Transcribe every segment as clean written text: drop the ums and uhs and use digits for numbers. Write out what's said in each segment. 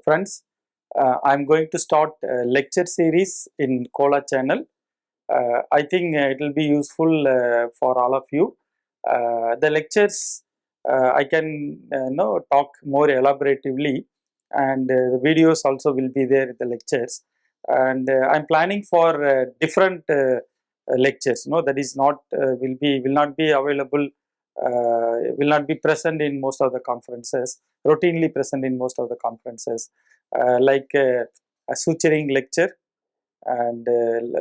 Friends, I'm going to start a lecture series in Kola channel. I think it will be useful for all of you. The lectures I can talk more elaboratively, and the videos also will be there in the lectures. And I'm planning for different lectures. No, that is not will not be available. Will not be present in most of the conferences. Routinely present in most of the conferences, like a suturing lecture, and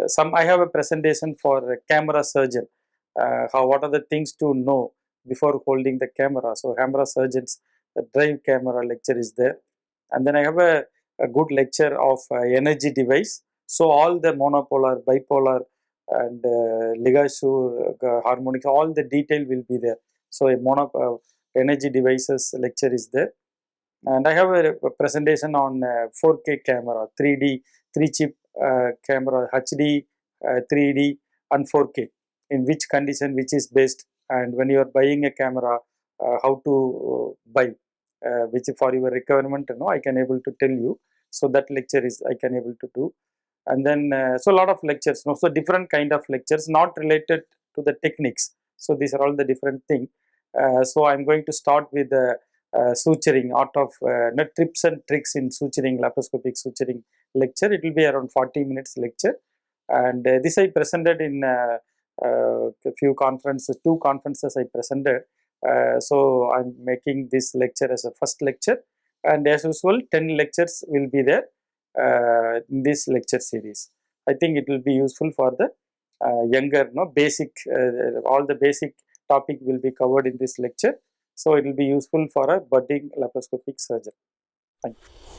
some I have a presentation for a camera surgeon. How what are the things to know before holding the camera? So camera surgeons, the drive camera lecture is there, and then I have a good lecture of energy device. So all the monopolar, bipolar, and ligature, harmonic, all the detail will be there. So a energy devices lecture is there, and I have a presentation on 4K camera, 3D, 3 chip camera, HD, 3D, and 4K. In which condition, which is best, and when you are buying a camera, how to buy, which for your requirement, I can able to tell you. So that lecture is I can able to do, and then so a lot of lectures, so different kind of lectures, not related to the techniques. So these are all the different thing. So I'm going to start with the suturing, art of tips and tricks in suturing, laparoscopic suturing lecture. It will be around 40 minutes lecture, and this I presented in a few conferences, 2 conferences I presented. So I'm making this lecture as a first lecture, and as usual 10 lectures will be there in this lecture series. I think it will be useful for the younger, basic, all the basic topic will be covered in this lecture. So it will be useful for a budding laparoscopic surgeon. Thank you.